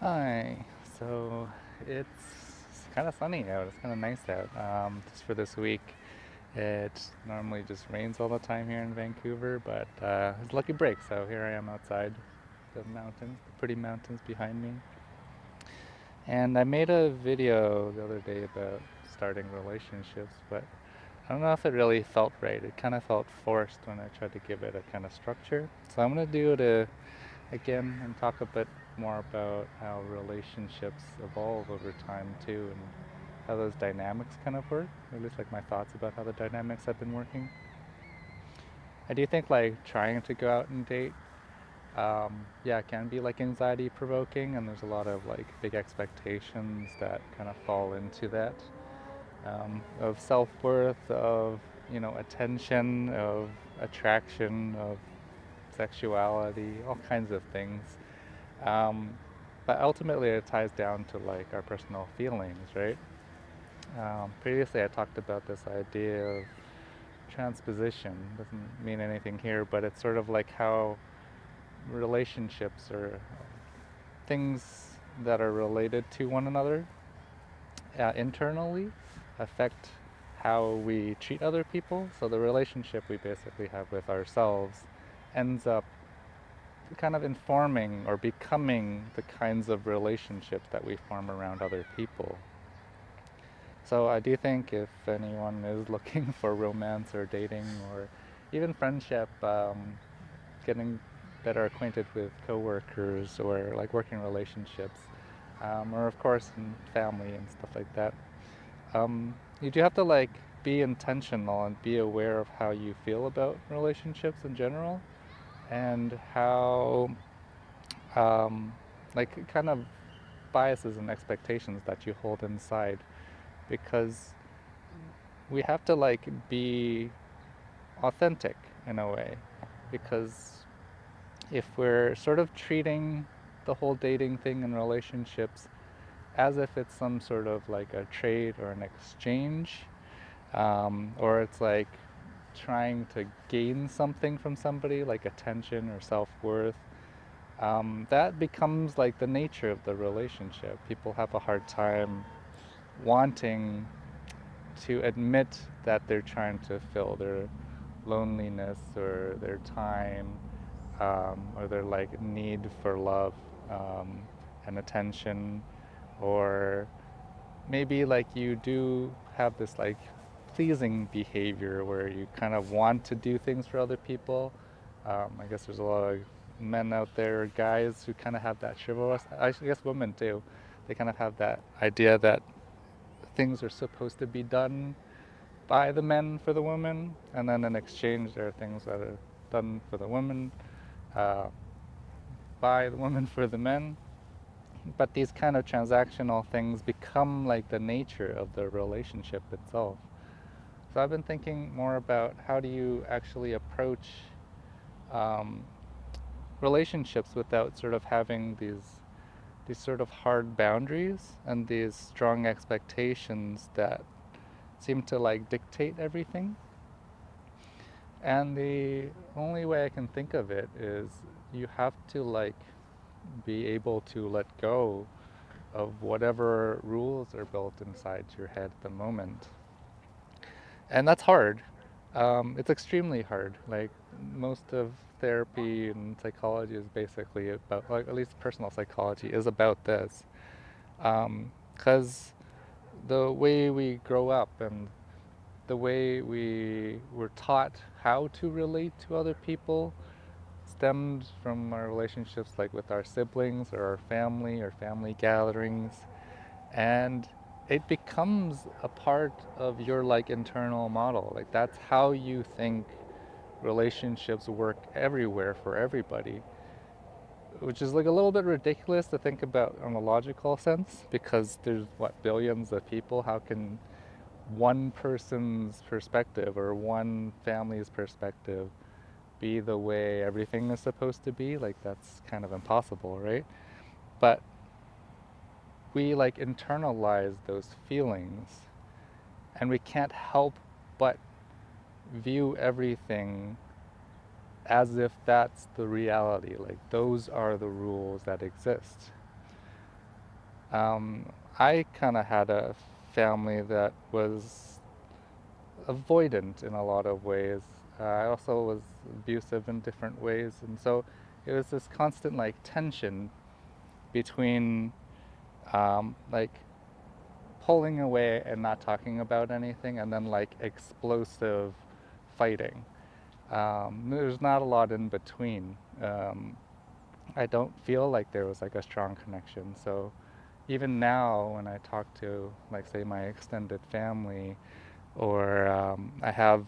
Hi. So it's kind of sunny out. It's kind of nice out. Just for this week, it normally just rains all the time here in Vancouver, but it's a lucky break. So here I am outside the mountains, the pretty mountains behind me. And I made a video the other day about starting relationships, but I don't know if it really felt right. It kind of felt forced when I tried to give it a kind of structure. So I'm gonna do it again and talk a bit more about how relationships evolve over time too, and how those dynamics kind of work, or at least like my thoughts about how the dynamics have been working. I do think like trying to go out and date, yeah, it can be like anxiety provoking, and there's a lot of like big expectations that kind of fall into that, of self-worth, of attention, of attraction, of sexuality, all kinds of things. Um, but ultimately, it ties down to like our personal feelings, right? Previously, I talked about this idea of transposition. Doesn't mean anything here, but it's sort of like how relationships or things that are related to one another internally affect how we treat other people. So the relationship we basically have with ourselves ends up kind of informing or becoming the kinds of relationships that we form around other people. So I do think if anyone is looking for romance or dating or even friendship, getting better acquainted with coworkers or like working relationships, or of course in family and stuff like that, you do have to like be intentional and be aware of how you feel about relationships in general and how um, like kind of biases and expectations that you hold inside, because we have to like be authentic in a way, because if we're sort of treating the whole dating thing and relationships as if it's some sort of like a trade or an exchange, or it's like trying to gain something from somebody like attention or self-worth, that becomes like the nature of the relationship. People have a hard time wanting to admit that they're trying to fill their loneliness or their time, or their like need for love, and attention, or maybe like you do have this like pleasing behavior where you kind of want to do things for other people. I guess there's a lot of men out there, guys, who kind of have that chivalrous. I guess women too. They kind of have that idea that things are supposed to be done by the men for the women, and then in exchange there are things that are done for the women, uh, by the women for the men. But these kind of transactional things become like the nature of the relationship itself. So I've been thinking more about how do you actually approach um, relationships without sort of having these sort of hard boundaries and these strong expectations that seem to like dictate everything. And the only way I can think of it is you have to like be able to let go of whatever rules are built inside your head at the moment. And that's hard. It's extremely hard. Like most of therapy and psychology is basically about, like at least personal psychology is about this. Because the way we grow up and the way we were taught how to relate to other people stemmed from our relationships like with our siblings or family gatherings, and it becomes a part of your like internal model. Like that's how you think relationships work everywhere for everybody, which is like a little bit ridiculous to think about on a logical sense, because there's what, billions of people. How can one person's perspective or one family's perspective be the way everything is supposed to be? Like that's kind of impossible, right? But we like internalize those feelings, and we can't help but view everything as if that's the reality. Like those are the rules that exist. Um, I kind of had a family that was avoidant in a lot of ways. I also was abusive in different ways, and so it was this constant like tension between like pulling away and not talking about anything, and then like explosive fighting. There's not a lot in between. I don't feel like there was like a strong connection. So even now, when I talk to, like, say, my extended family, or I have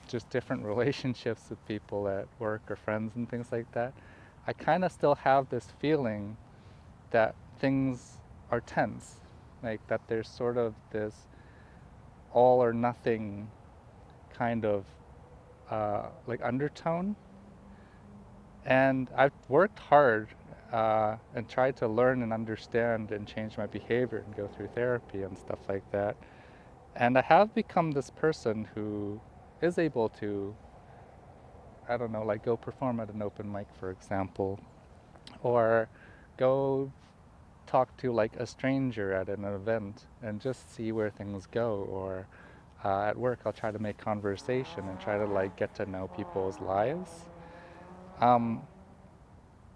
just different relationships with people at work or friends and things like that, I kind of still have this feeling that things are tense, like that there's sort of this all or nothing kind of like undertone. And I've worked hard and tried to learn and understand and change my behavior and go through therapy and stuff like that. And I have become this person who is able to, I don't know, like go perform at an open mic, for example, or go talk to like a stranger at an event and just see where things go. Or at work, I'll try to make conversation and try to like get to know people's lives. Um,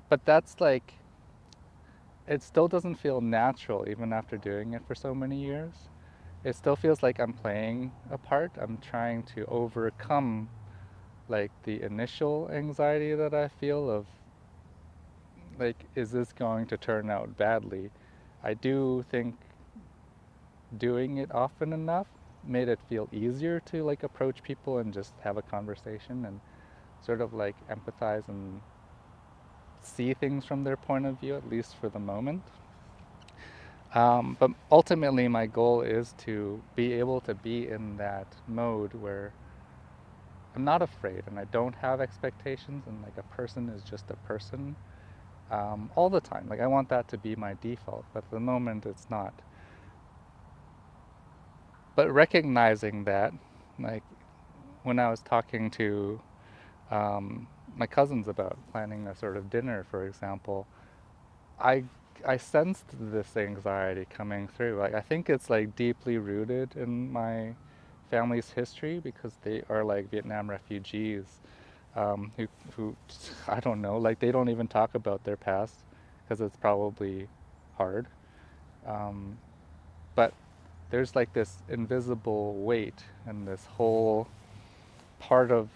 but that's like, it still doesn't feel natural even after doing it for so many years. It still feels like I'm playing a part. I'm trying to overcome like the initial anxiety that I feel of like, is this going to turn out badly? I do think doing it often enough made it feel easier to like approach people and just have a conversation and sort of like empathize and see things from their point of view, at least for the moment. But ultimately, my goal is to be able to be in that mode where I'm not afraid and I don't have expectations, and like a person is just a person all the time. Like I want that to be my default, but at the moment it's not. But recognizing that, like when I was talking to my cousins about planning a sort of dinner, for example, I I sensed this anxiety coming through. Like I think it's like deeply rooted in my family's history because they are like Vietnam refugees who I don't know, like they don't even talk about their past because it's probably hard. Um, but there's like this invisible weight and this whole part of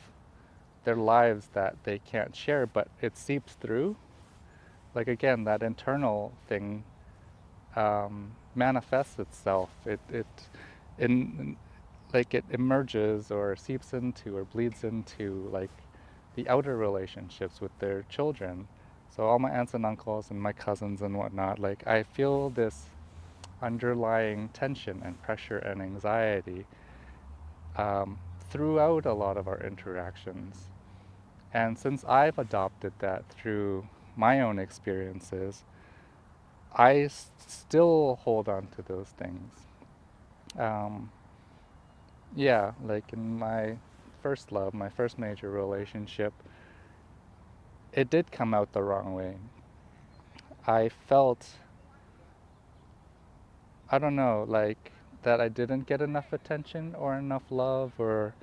their lives that they can't share, but it seeps through. Like again, that internal thing manifests itself. It in like it emerges or seeps into or bleeds into like the outer relationships with their children. So all my aunts and uncles and my cousins and whatnot, like I feel this underlying tension and pressure and anxiety um, throughout a lot of our interactions. And since I've adopted that through my own experiences, I still hold on to those things. Um, yeah, like in my first love, my first major relationship, it did come out the wrong way. I felt, I don't know, like that I didn't get enough attention or enough love, or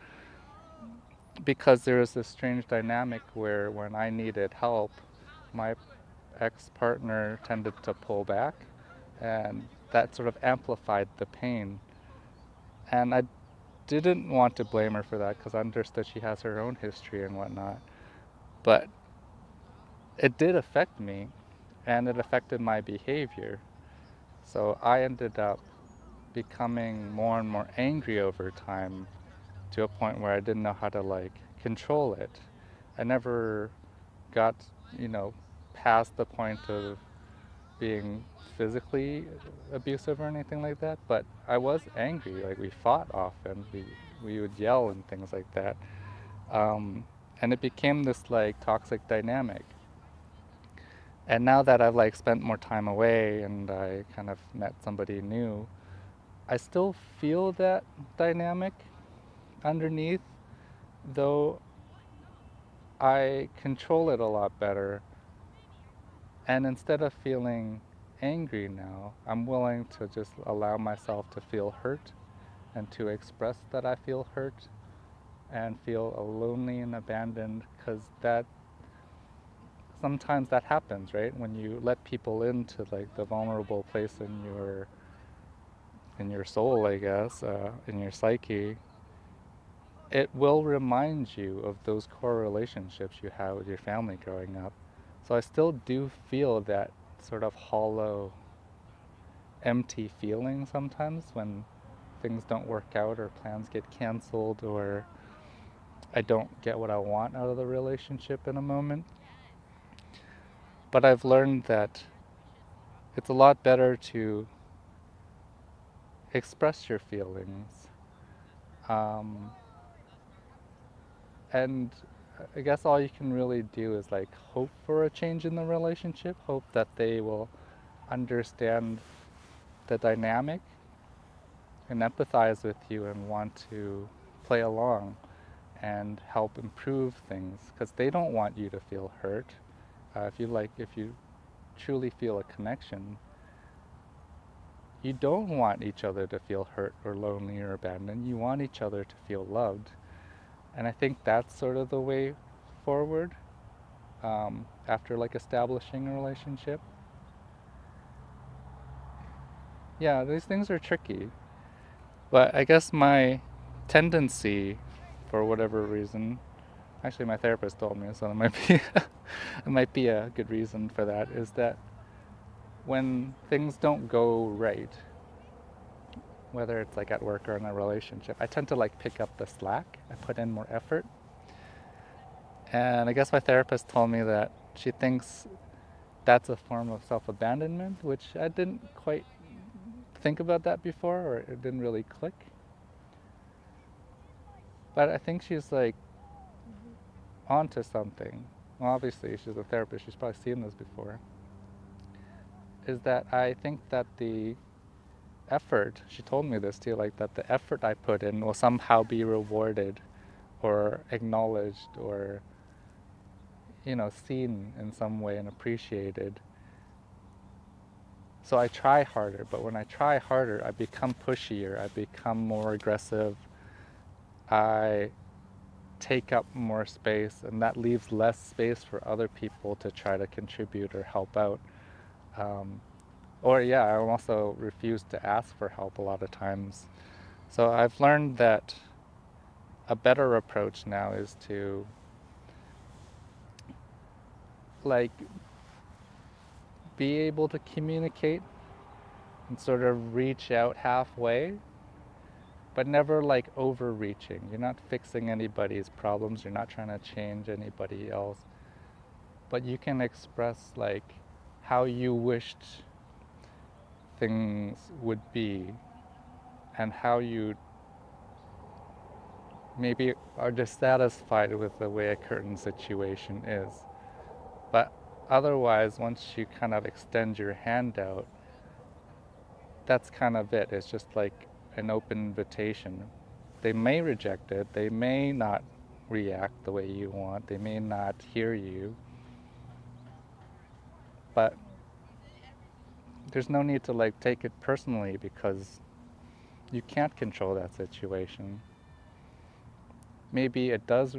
because there was this strange dynamic where when I needed help, my ex partner tended to pull back, and that sort of amplified the pain. And I didn't want to blame her for that because I understood she has her own history and whatnot. But it did affect me and it affected my behavior. So I ended up becoming more and more angry over time to a point where I didn't know how to like control it. I never got, you know, past the point of being physically abusive or anything like that, but I was angry. Like we fought often. We would yell and things like that. Um, and it became this like toxic dynamic. And now that I've like spent more time away and I kind of met somebody new, I still feel that dynamic underneath, though I control it a lot better. And instead of feeling angry now, I'm willing to just allow myself to feel hurt and to express that I feel hurt and feel lonely and abandoned, because that sometimes that happens, right? When you let people into like the vulnerable place in your soul, I guess, in your psyche, it will remind you of those core relationships you had with your family growing up. So I still do feel that sort of hollow, empty feeling sometimes when things don't work out or plans get canceled or I don't get what I want out of the relationship in a moment. But I've learned that it's a lot better to express your feelings. Um, and I guess all you can really do is like hope for a change in the relationship, hope that they will understand the dynamic and empathize with you and want to play along and help improve things because they don't want you to feel hurt. If you truly feel a connection, you don't want each other to feel hurt or lonely or abandoned. You want each other to feel loved. And I think that's sort of the way forward after like establishing a relationship. Yeah, these things are tricky. But I guess my tendency, for whatever reason, actually my therapist told me, so it might be it might be a good reason for that, is that when things don't go right, whether it's like at work or in a relationship, I tend to like pick up the slack. I put in more effort. And I guess my therapist told me that she thinks that's a form of self-abandonment, which I didn't quite think about that before, or it didn't really click. But I think she's like onto something. Well, obviously she's a therapist, she's probably seen this before. Is that I think that the effort, she told me this too, like that the effort I put in will somehow be rewarded or acknowledged or, seen in some way and appreciated. So I try harder, but when I try harder, I become pushier, I become more aggressive, I take up more space, and that leaves less space for other people to try to contribute or help out. Um, or, yeah, I also refuse to ask for help a lot of times. So I've learned that a better approach now is to, like, be able to communicate and sort of reach out halfway, but never like overreaching. You're not fixing anybody's problems, you're not trying to change anybody else, but you can express like how you wished things would be and how you maybe are dissatisfied with the way a current situation is. But otherwise, once you kind of extend your hand out, that's kind of it. It's just like an open invitation. They may reject it, they may not react the way you want, they may not hear you, but there's no need to like take it personally because you can't control that situation. Maybe it does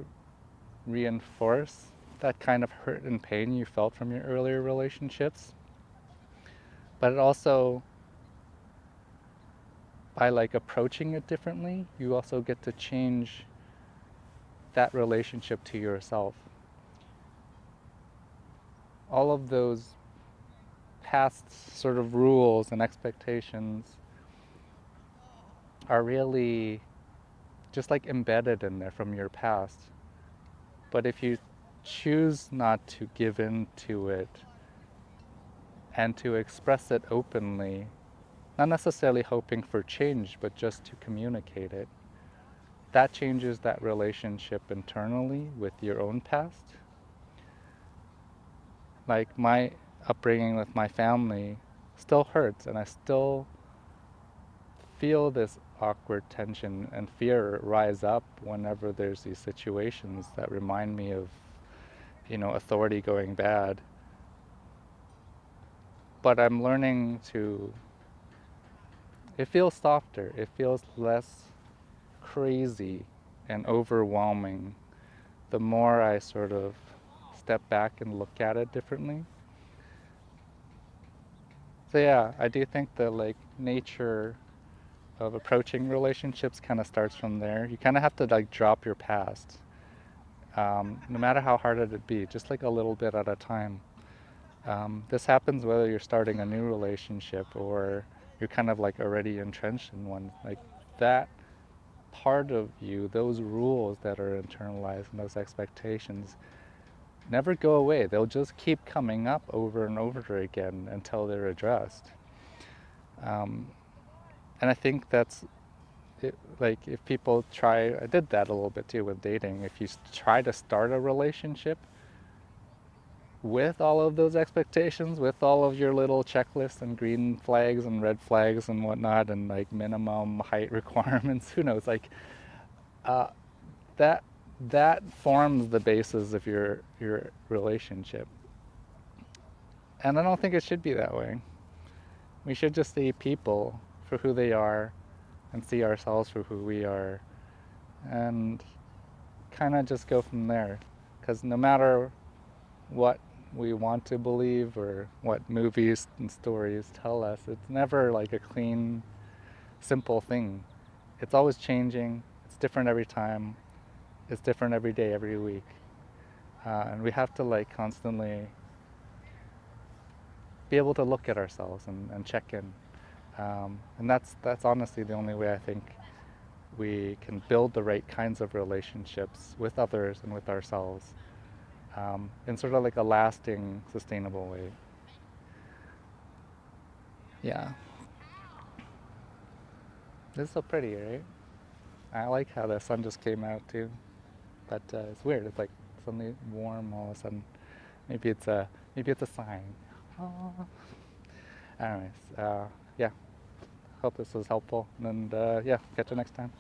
reinforce that kind of hurt and pain you felt from your earlier relationships, but it also, by like approaching it differently, you also get to change that relationship to yourself. All of those past sort of rules and expectations are really just like embedded in there from your past. But if you choose not to give in to it and to express it openly, not necessarily hoping for change, but just to communicate it, that changes that relationship internally with your own past. Like my upbringing with my family still hurts, and I still feel this awkward tension and fear rise up whenever there's these situations that remind me of, authority going bad. but I'm learning to, it feels softer, it feels less crazy and overwhelming the more I sort of step back and look at it differently. So yeah, I do think the like nature of approaching relationships kind of starts from there. You kind of have to like drop your past, no matter how hard it'd be, just like a little bit at a time. This happens whether you're starting a new relationship or you're kind of like already entrenched in one. Like that part of you, those rules that are internalized and those expectations never go away. They'll just keep coming up over and over again until they're addressed. Um, and I think that's it, like if people try, I did that a little bit too with dating. If you try to start a relationship with all of those expectations, with all of your little checklists and green flags and red flags and whatnot, and like minimum height requirements, who knows? Like uh, that that forms the basis of your relationship. And I don't think it should be that way. We should just see people for who they are and see ourselves for who we are and kind of just go from there. Because no matter what we want to believe or what movies and stories tell us, it's never like a clean, simple thing. It's always changing, it's different every time, it's different every day, every week. And we have to like constantly be able to look at ourselves and check in. And that's honestly the only way I think we can build the right kinds of relationships with others and with ourselves in sort of like a lasting, sustainable way. Yeah, this is so pretty, right? I like how the sun just came out too, but it's weird. It's like suddenly warm all of a sudden. Maybe it's a sign. Oh. Anyways, yeah. Hope this was helpful, and yeah, catch you next time.